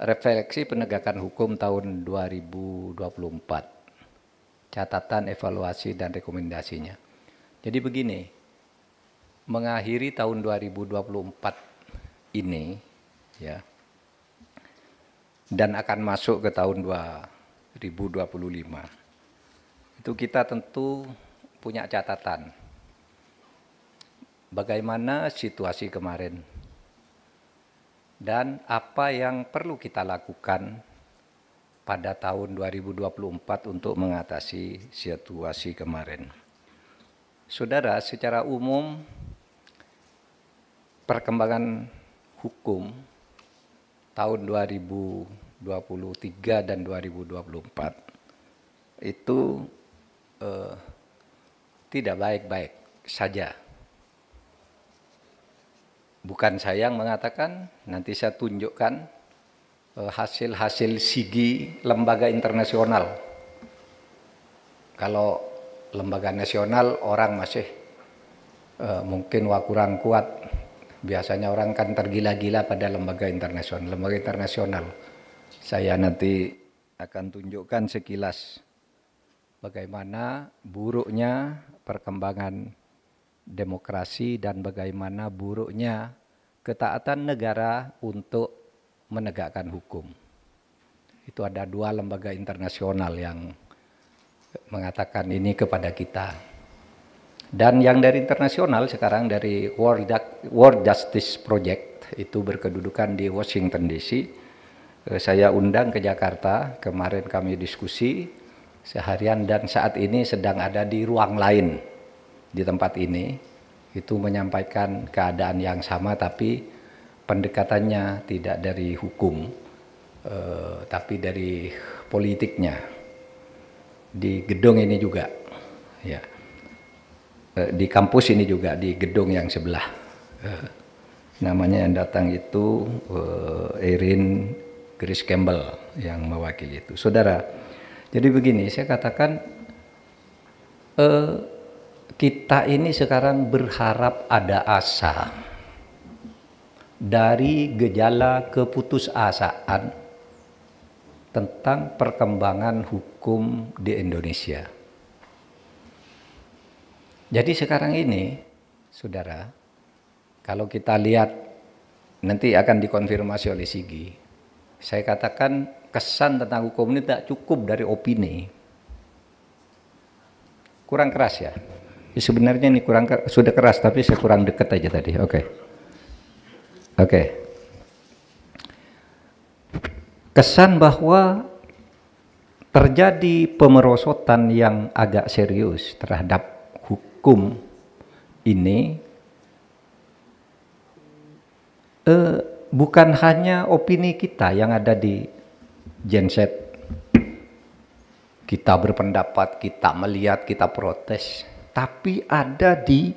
refleksi penegakan hukum tahun 2024, catatan, evaluasi, dan rekomendasinya. Jadi begini, mengakhiri tahun 2024 ini, ya, dan akan masuk ke tahun 2025, itu kita tentu punya catatan. Bagaimana situasi kemarin dan apa yang perlu kita lakukan pada tahun 2024 untuk mengatasi situasi kemarin. Saudara, secara umum perkembangan hukum tahun 2023 dan 2024 itu tidak baik-baik saja. Bukan saya yang mengatakan, nanti saya tunjukkan hasil-hasil SIGI lembaga internasional. Kalau lembaga nasional orang masih mungkin kurang kuat. Biasanya orang kan tergila-gila pada lembaga internasional. Lembaga internasional saya nanti akan tunjukkan sekilas bagaimana buruknya perkembangan demokrasi dan bagaimana buruknya ketaatan negara untuk menegakkan hukum. Itu ada 2 lembaga internasional yang mengatakan ini kepada kita. Dan yang dari internasional sekarang dari World Justice Project itu berkedudukan di Washington DC. Saya undang ke Jakarta, kemarin kami diskusi seharian dan saat ini sedang ada di ruang lain. Di tempat ini itu menyampaikan keadaan yang sama tapi pendekatannya tidak dari hukum tapi dari politiknya di gedung ini juga ya, di kampus ini juga di gedung yang sebelah namanya yang datang itu Erin Grace Campbell yang mewakili itu. Saudara, jadi begini saya katakan kita ini sekarang berharap ada asa dari gejala keputusasaan tentang perkembangan hukum di Indonesia. Jadi sekarang ini, saudara, kalau kita lihat nanti akan dikonfirmasi oleh SIGI, saya katakan kesan tentang hukum ini tak cukup dari opini. Kurang keras ya. Sebenarnya ini sudah keras tapi saya kurang dekat aja tadi. Oke. Kesan bahwa terjadi pemerosotan yang agak serius terhadap hukum ini bukan hanya opini kita yang ada di genset. Kita berpendapat, kita melihat, kita protes. Tapi ada di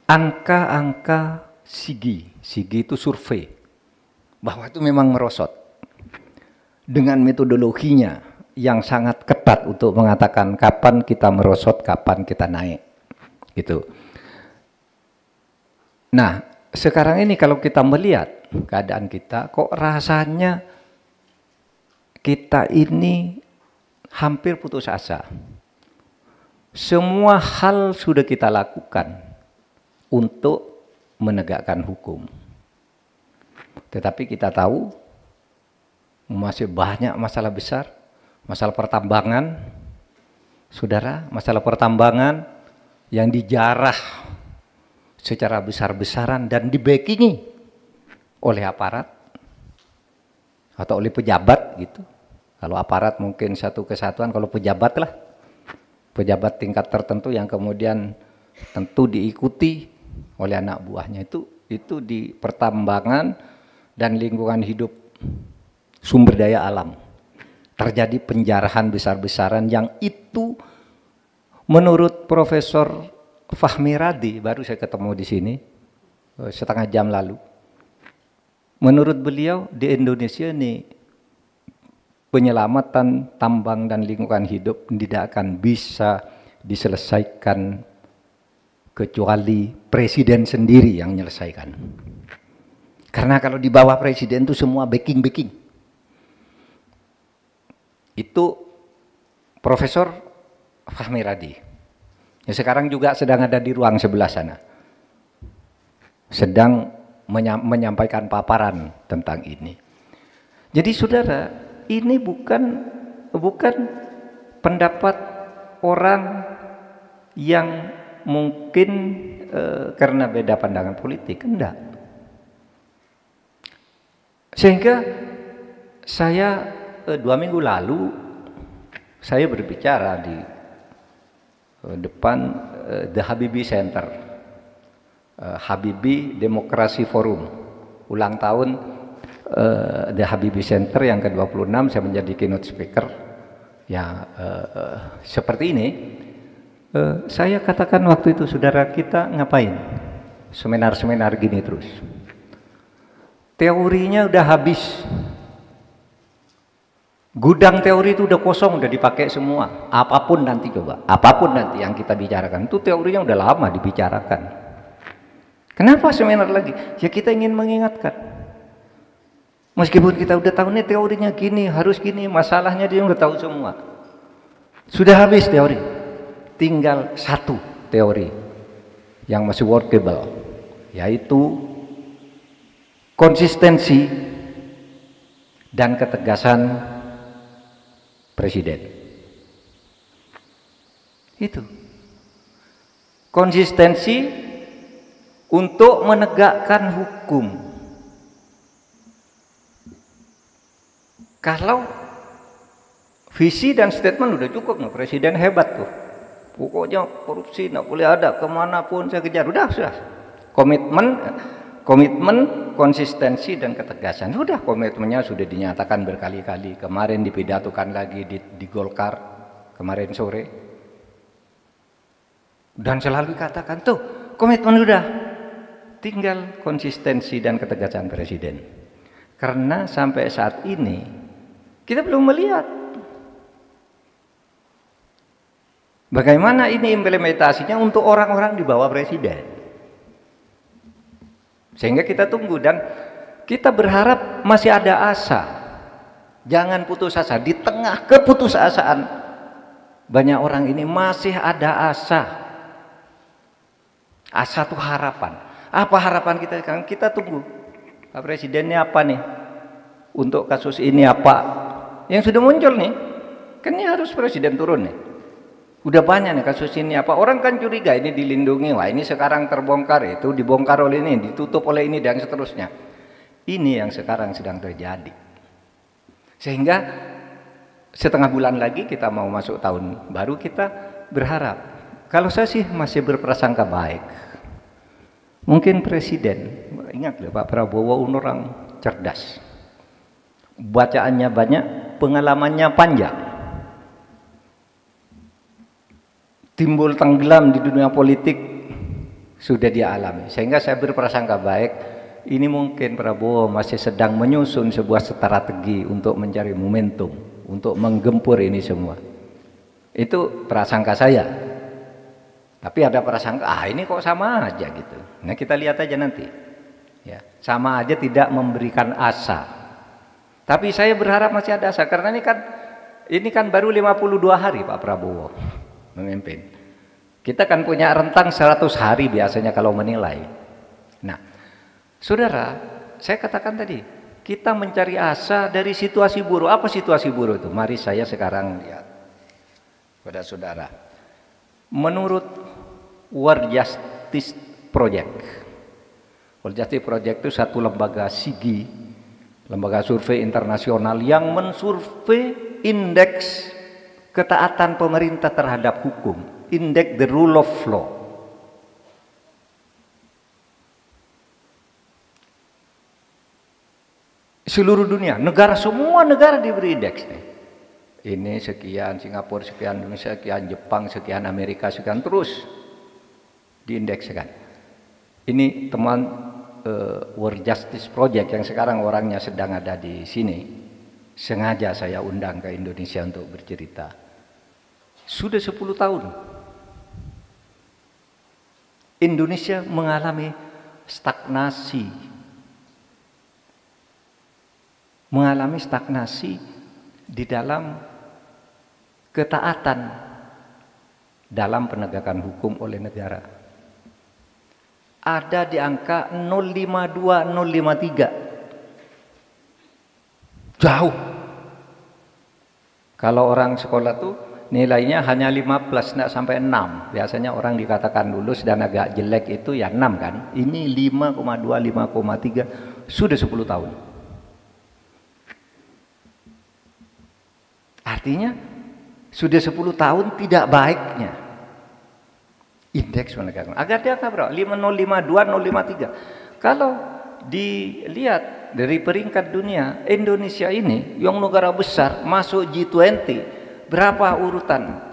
angka-angka SIGI. SIGI itu survei. Bahwa itu memang merosot. Dengan metodologinya yang sangat ketat untuk mengatakan kapan kita merosot, kapan kita naik. Gitu. Nah, sekarang ini kalau kita melihat keadaan kita, kok rasanya kita ini hampir putus asa. Semua hal sudah kita lakukan untuk menegakkan hukum. Tetapi kita tahu masih banyak masalah besar, masalah pertambangan. Saudara, masalah pertambangan yang dijarah secara besar-besaran dan dibackingi oleh aparat atau oleh pejabat gitu. Kalau aparat mungkin satu kesatuan, kalau pejabat lah. Pejabat tingkat tertentu yang kemudian tentu diikuti oleh anak buahnya itu di pertambangan dan lingkungan hidup sumber daya alam terjadi penjarahan besar-besaran yang itu menurut Profesor Fahmi Radi, baru saya ketemu di sini setengah jam lalu, menurut beliau di Indonesia ini penyelamatan tambang dan lingkungan hidup tidak akan bisa diselesaikan kecuali presiden sendiri yang menyelesaikan. Karena kalau di bawah presiden itu semua backing. Itu Profesor Fahmi Radi. Ya, sekarang juga sedang ada di ruang sebelah sana. Sedang menyampaikan paparan tentang ini. Jadi saudara, ini bukan pendapat orang yang mungkin karena beda pandangan politik, enggak. Sehingga saya 2 minggu lalu saya berbicara di depan The Habibie Center, Habibie Demokrasi Forum, ulang tahun The Habibie Center yang ke-26. Saya menjadi keynote speaker. Ya, seperti ini. Saya katakan waktu itu, saudara, kita ngapain seminar-seminar gini terus? Teorinya udah habis. Gudang teori itu udah kosong, udah dipakai semua. Apapun nanti, coba, apapun nanti yang kita bicarakan, itu teorinya udah lama dibicarakan. Kenapa seminar lagi? Ya kita ingin mengingatkan. Meskipun kita udah tahu nih teorinya gini, harus gini, masalahnya dia udah tahu semua. Sudah habis teori. Tinggal satu teori yang masih workable, yaitu konsistensi dan ketegasan presiden. Itu konsistensi untuk menegakkan hukum. Kalau visi dan statement udah cukup, nah, presiden hebat tuh, pokoknya korupsi nggak boleh ada, kemanapun saya kejar, sudah. Komitmen, konsistensi dan ketegasan, sudah, komitmennya sudah dinyatakan berkali-kali. Kemarin dipidatokan lagi di Golkar kemarin sore, dan selalu katakan tuh komitmen sudah, tinggal konsistensi dan ketegasan presiden. Karena sampai saat ini kita belum melihat bagaimana ini implementasinya untuk orang-orang di bawah presiden. Sehingga kita tunggu dan kita berharap masih ada asa. Jangan putus asa. Di tengah keputusasaan banyak orang ini masih ada asa. Asa itu harapan. Apa harapan kita sekarang? Kita tunggu. Pak Presidennya apa nih? Untuk kasus ini apa? Yang sudah muncul nih. Kan ini harus presiden turun nih. Udah banyak nih kasus ini apa. Orang kan curiga ini dilindungi. Wah, ini sekarang terbongkar, itu dibongkar oleh ini, ditutup oleh ini, dan seterusnya. Ini yang sekarang sedang terjadi. Sehingga setengah bulan lagi kita mau masuk tahun baru, kita berharap. Kalau saya sih masih berprasangka baik. Mungkin presiden, ingat loh, Pak Prabowo orang cerdas. Bacaannya banyak, pengalamannya panjang. Timbul tenggelam di dunia politik sudah dia alami. Sehingga saya berprasangka baik, ini mungkin Prabowo masih sedang menyusun sebuah strategi untuk mencari momentum, untuk menggempur ini semua. Itu prasangka saya. Tapi ada prasangka, ini kok sama aja gitu. Nah, kita lihat aja nanti. Ya, sama aja tidak memberikan asa. Tapi saya berharap masih ada asa, karena ini kan baru 52 hari Pak Prabowo memimpin. Kita kan punya rentang 100 hari biasanya kalau menilai. Nah, saudara, saya katakan tadi, kita mencari asa dari situasi buruk. Apa situasi buruk itu? Mari saya sekarang lihat pada saudara. Menurut World Justice Project, World Justice Project itu satu lembaga SIGI, lembaga survei internasional yang mensurvei indeks ketaatan pemerintah terhadap hukum, indeks the rule of law. Seluruh dunia, semua negara diberi indeks. Ini sekian, Singapura sekian, Indonesia sekian, Jepang sekian, Amerika sekian, terus diindekskan. Ini teman World Justice Project yang sekarang orangnya sedang ada di sini. Sengaja saya undang ke Indonesia untuk bercerita. Sudah 10 tahun Indonesia mengalami stagnasi mengalami stagnasi di dalam ketaatan dalam penegakan hukum oleh negara. Ada di angka 052, 053. Jauh. Kalau orang sekolah tuh nilainya hanya 15, tidak sampai 6. Biasanya orang dikatakan lulus dan agak jelek itu ya 6 kan. Ini 5,2, 5,3 sudah 10 tahun. Artinya sudah 10 tahun tidak baiknya indeks penegakan. Agar dia berapa? 5052, 053. Kalau dilihat dari peringkat dunia, Indonesia ini yang negara besar masuk G20, berapa urutan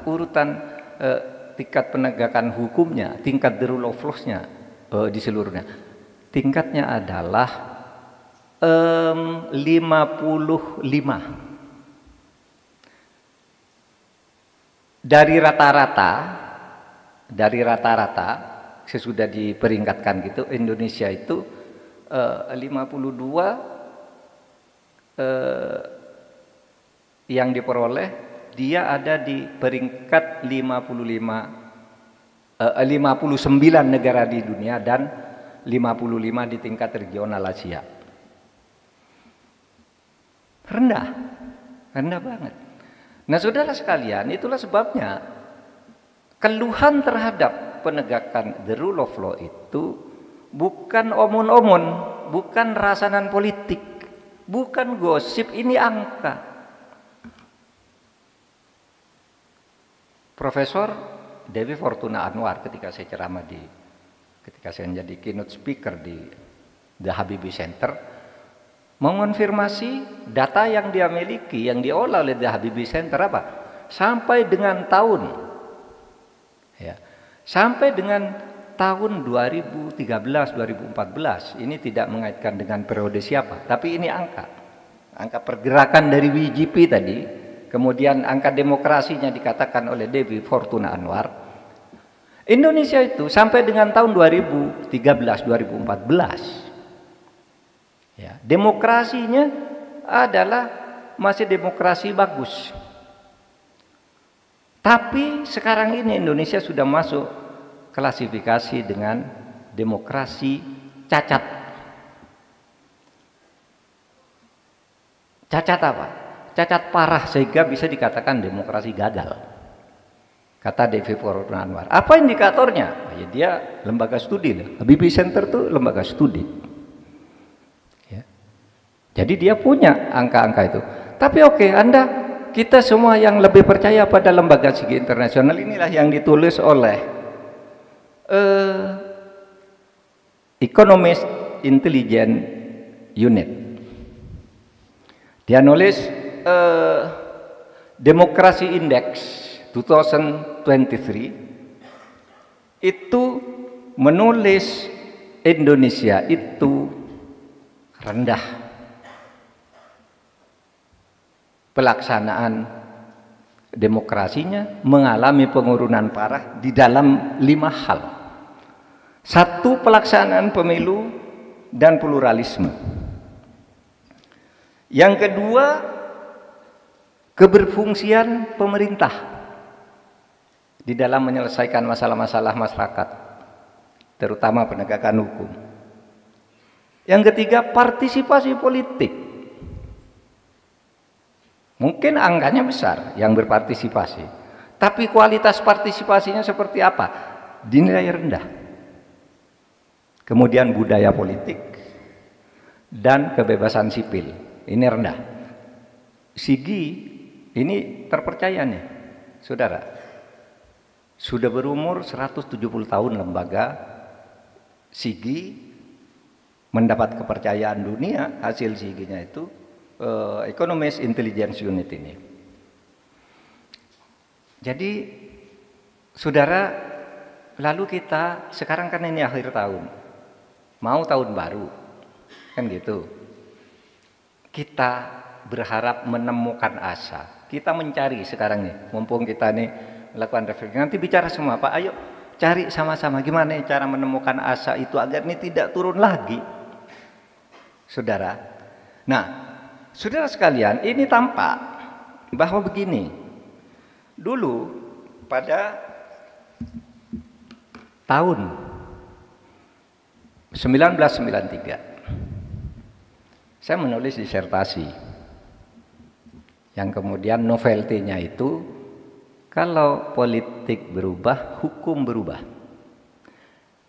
tingkat penegakan hukumnya, tingkat the rule of law-nya di seluruhnya. Tingkatnya adalah 55. Dari rata-rata sesudah diperingkatkan gitu, Indonesia itu 52 yang diperoleh, dia ada di peringkat 59 negara di dunia dan 55 di tingkat regional Asia. Rendah banget. Nah, saudara sekalian, itulah sebabnya keluhan terhadap penegakan the rule of law itu bukan omon-omon, bukan rasanan politik, bukan gosip, ini angka. Profesor Dewi Fortuna Anwar ketika saya ceramah ketika saya menjadi keynote speaker di The Habibie Center, mengonfirmasi data yang dia miliki, yang diolah oleh The Habibie Center apa? Sampai dengan tahun 2013-2014, ini tidak mengaitkan dengan periode siapa, tapi ini angka pergerakan dari WGP tadi, kemudian angka demokrasinya dikatakan oleh Dewi Fortuna Anwar. Indonesia itu sampai dengan tahun 2013-2014 ya, demokrasinya adalah masih demokrasi bagus. Tapi sekarang ini Indonesia sudah masuk klasifikasi dengan demokrasi cacat. Cacat apa? Cacat parah sehingga bisa dikatakan demokrasi gagal. Kata Devi Fortuna Anwar. Apa indikatornya? Ya, dia lembaga studi. Habibie Center itu lembaga studi. Jadi dia punya angka-angka itu. Tapi oke, kita semua yang lebih percaya pada lembaga studi internasional, inilah yang ditulis oleh Economist Intelligence Unit. Dia nulis Democracy Index 2023 itu menulis Indonesia itu rendah pelaksanaan demokrasinya, mengalami penurunan parah di dalam 5 hal. 1, pelaksanaan pemilu dan pluralisme. Yang kedua, keberfungsian pemerintah di dalam menyelesaikan masalah-masalah masyarakat, terutama penegakan hukum. Yang ketiga, partisipasi politik. Mungkin angkanya besar yang berpartisipasi, tapi kualitas partisipasinya seperti apa? Dinilai rendah. Kemudian budaya politik dan kebebasan sipil, ini rendah. SIGI ini terpercaya nih, saudara. Sudah berumur 170 tahun lembaga SIGI, mendapat kepercayaan dunia, hasil SIGI-nya itu Economist Intelligence Unit ini. Jadi saudara, lalu kita sekarang kan ini akhir tahun, mau tahun baru kan gitu, kita berharap menemukan asa, kita mencari sekarang nih, mumpung kita nih melakukan refleksi, nanti bicara semua Pak, ayo cari sama-sama gimana cara menemukan asa itu agar ini tidak turun lagi, saudara. Nah, saudara sekalian, ini tampak bahwa begini. Dulu pada tahun 1993 saya menulis disertasi yang kemudian novelty-nya itu kalau politik berubah, hukum berubah.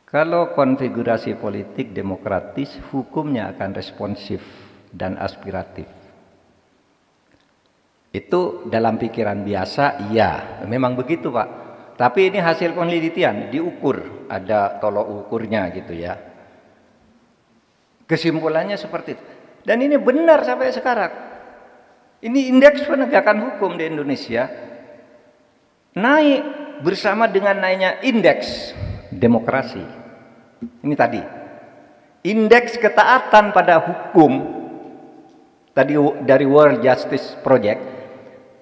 Kalau konfigurasi politik demokratis, hukumnya akan responsif dan aspiratif. Itu dalam pikiran biasa, iya, memang begitu Pak. Tapi ini hasil penelitian, diukur, ada tolok ukurnya gitu ya. Kesimpulannya seperti itu. Dan ini benar sampai sekarang. Ini indeks penegakan hukum di Indonesia naik bersama dengan naiknya indeks demokrasi. Ini tadi. Indeks ketaatan pada hukum tadi dari World Justice Project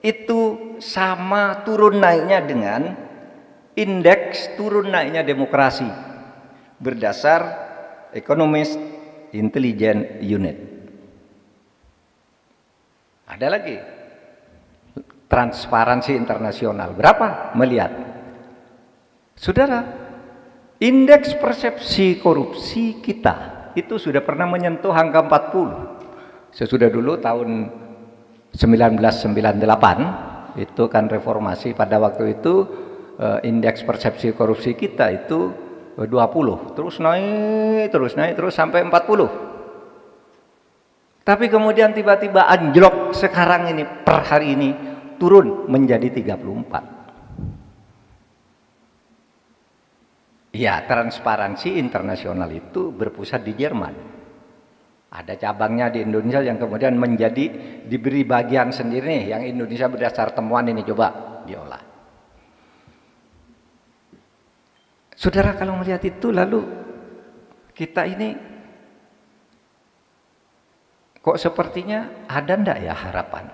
itu sama turun naiknya dengan indeks turun naiknya demokrasi berdasar Economist Intelligence Unit. Ada lagi Transparansi Internasional. Berapa? Melihat. Saudara, indeks persepsi korupsi kita itu sudah pernah menyentuh angka 40. Sesudah dulu tahun 1998 itu kan reformasi, pada waktu itu indeks persepsi korupsi kita itu 20, terus naik terus sampai 40. Tapi kemudian tiba-tiba anjlok sekarang ini, per hari ini turun menjadi 34. Ya, Transparansi Internasional itu berpusat di Jerman. Ada cabangnya di Indonesia yang kemudian diberi bagian sendiri nih, yang Indonesia berdasar temuan ini coba diolah. Saudara kalau melihat itu, lalu kita ini kok sepertinya ada ndak ya harapan?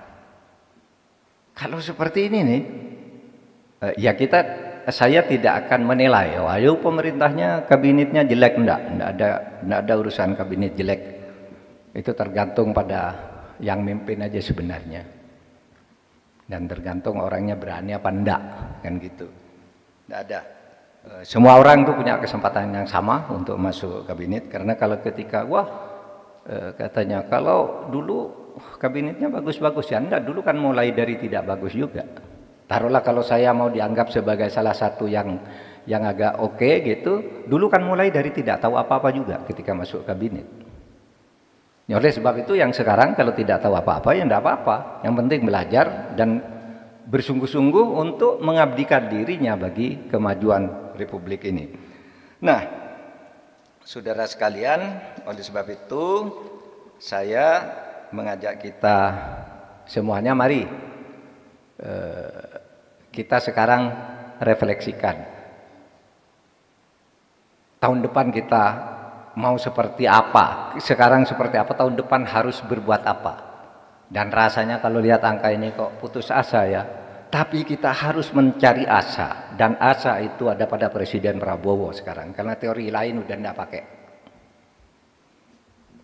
Kalau seperti ini nih, ya saya tidak akan menilai, ayo pemerintahnya, kabinetnya jelek, enggak ada urusan kabinet jelek. Itu tergantung pada yang mimpin aja sebenarnya. Dan tergantung orangnya berani apa enggak, kan gitu. Enggak ada. Semua orang tuh punya kesempatan yang sama untuk masuk kabinet, karena kalau ketika katanya kalau dulu kabinetnya bagus-bagus, ya enggak, dulu kan mulai dari tidak bagus juga. Taruhlah kalau saya mau dianggap sebagai salah satu yang agak oke gitu, dulu kan mulai dari tidak tahu apa-apa juga ketika masuk kabinet. Ya, oleh sebab itu yang sekarang kalau tidak tahu apa-apa ya enggak apa-apa, yang penting belajar dan bersungguh-sungguh untuk mengabdikan dirinya bagi kemajuan Republik ini. Nah, saudara sekalian, oleh sebab itu saya mengajak kita semuanya, mari kita sekarang refleksikan. Tahun depan kita mau seperti apa? Sekarang seperti apa? Tahun depan harus berbuat apa? Dan rasanya kalau lihat angka ini kok putus asa ya. Tapi kita harus mencari asa, dan asa itu ada pada Presiden Prabowo sekarang, karena teori lain udah enggak pakai.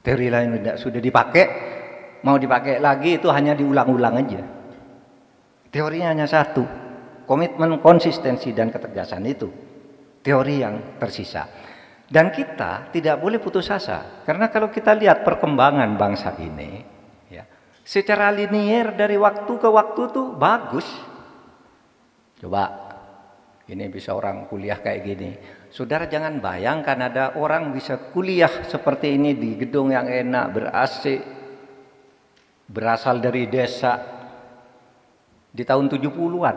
Teori lain sudah dipakai, mau dipakai lagi itu hanya diulang-ulang aja. Teorinya hanya satu, komitmen, konsistensi, dan ketegasan itu teori yang tersisa. Dan kita tidak boleh putus asa, karena kalau kita lihat perkembangan bangsa ini, ya, secara linier dari waktu ke waktu tuh bagus. Coba, ini bisa orang kuliah kayak gini. Saudara jangan bayangkan ada orang bisa kuliah seperti ini di gedung yang enak, ber-AC, berasal dari desa di tahun 70-an.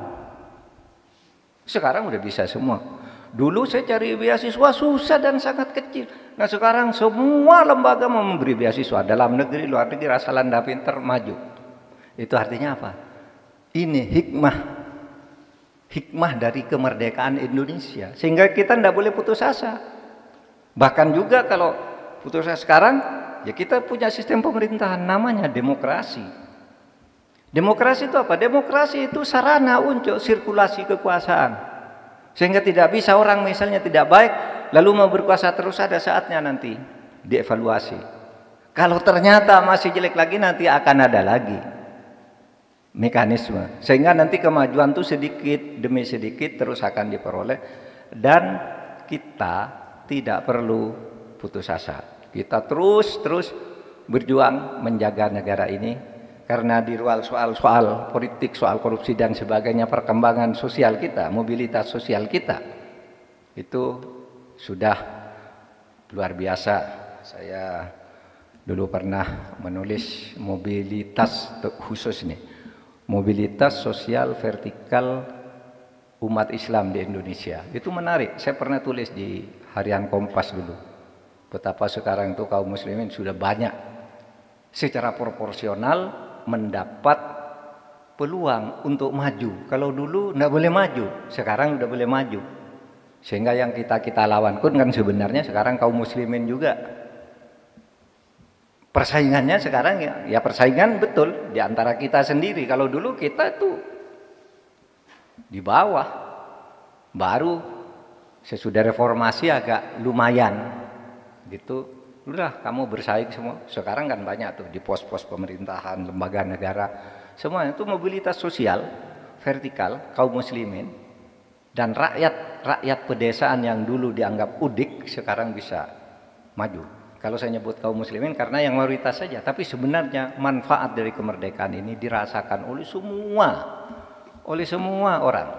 Sekarang udah bisa semua. Dulu saya cari beasiswa susah dan sangat kecil. Nah sekarang semua lembaga mau memberi beasiswa, dalam negeri, luar negeri, asal Anda pinter, maju. Itu artinya apa? Ini hikmah dari kemerdekaan Indonesia, sehingga kita tidak boleh putus asa. Bahkan juga kalau putus asa sekarang, ya kita punya sistem pemerintahan namanya demokrasi. Demokrasi itu apa? Demokrasi itu sarana untuk sirkulasi kekuasaan, sehingga tidak bisa orang misalnya tidak baik lalu mau berkuasa terus, ada saatnya nanti dievaluasi. Kalau ternyata masih jelek lagi, nanti akan ada lagi mekanisme. Sehingga nanti kemajuan itu sedikit demi sedikit terus akan diperoleh. Dan kita tidak perlu putus asa. Kita terus berjuang menjaga negara ini. Karena di luar soal politik, soal korupsi dan sebagainya, perkembangan sosial kita, mobilitas sosial kita, itu sudah luar biasa. Saya dulu pernah menulis mobilitas khusus nih, mobilitas sosial vertikal umat Islam di Indonesia. Itu menarik. Saya pernah tulis di Harian Kompas dulu. Betapa sekarang itu kaum muslimin sudah banyak secara proporsional mendapat peluang untuk maju. Kalau dulu tidak boleh maju, sekarang sudah boleh maju. Sehingga yang kita lawan pun kan sebenarnya sekarang kaum muslimin juga. Persaingannya sekarang ya persaingan betul di antara kita sendiri. Kalau dulu kita itu di bawah, baru sesudah reformasi agak lumayan gitu. Udah kamu bersaing semua. Sekarang kan banyak tuh di pos-pos pemerintahan, lembaga negara, semua itu mobilitas sosial vertikal kaum muslimin. Dan rakyat pedesaan yang dulu dianggap udik sekarang bisa maju. Kalau saya nyebut kaum muslimin karena yang mayoritas saja, tapi sebenarnya manfaat dari kemerdekaan ini dirasakan oleh semua orang.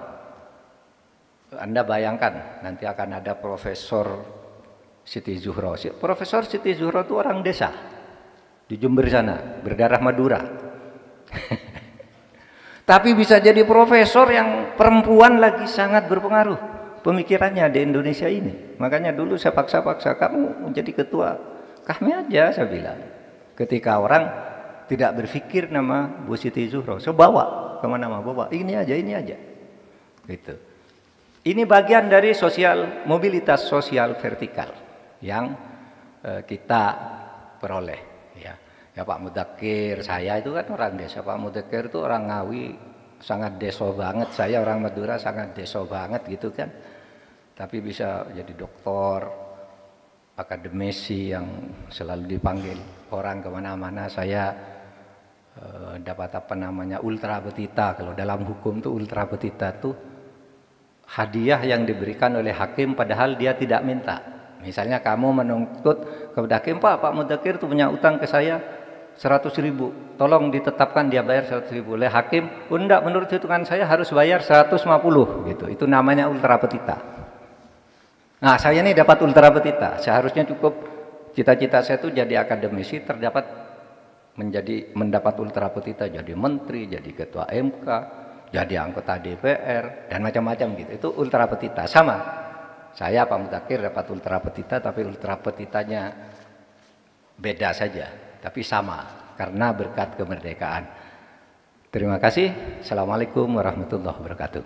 Anda bayangkan nanti akan ada Profesor Siti Zuhro. Profesor Siti Zuhro itu orang desa di Jember sana, berdarah Madura. Tapi bisa jadi profesor yang perempuan lagi sangat berpengaruh pemikirannya di Indonesia ini. Makanya dulu saya paksa-paksa, kamu menjadi ketua kami aja, saya bilang. Ketika orang tidak berpikir nama Bu Siti Zuhro, saya bawa kemana-mana, bawa ini aja. Gitu. Ini bagian dari mobilitas sosial vertikal yang kita peroleh. Ya Pak Mudakir, saya itu kan orang desa. Pak Mudakir itu orang Ngawi, sangat deso banget. Saya orang Madura, sangat deso banget gitu kan. Tapi bisa jadi doktor, akademisi yang selalu dipanggil orang kemana-mana. Saya dapat ultra petita. Kalau dalam hukum itu ultra petita itu hadiah yang diberikan oleh hakim padahal dia tidak minta. Misalnya kamu menuntut kepada hakim, Pak Mudakir itu punya utang ke saya 100.000, tolong ditetapkan dia bayar 100.000. Oleh hakim, enggak, menurut hitungan saya harus bayar 150 gitu. Itu namanya ultra petita. Nah, saya ini dapat ultra petita. Seharusnya cukup cita-cita saya itu jadi akademisi, mendapat ultra petita, jadi menteri, jadi ketua MK, jadi anggota DPR dan macam-macam gitu. Itu ultra petita. Sama. Saya Pak Mudakir dapat ultra petita, tapi ultra petitanya beda saja, tapi sama karena berkat kemerdekaan. Terima kasih. Assalamualaikum warahmatullahi wabarakatuh.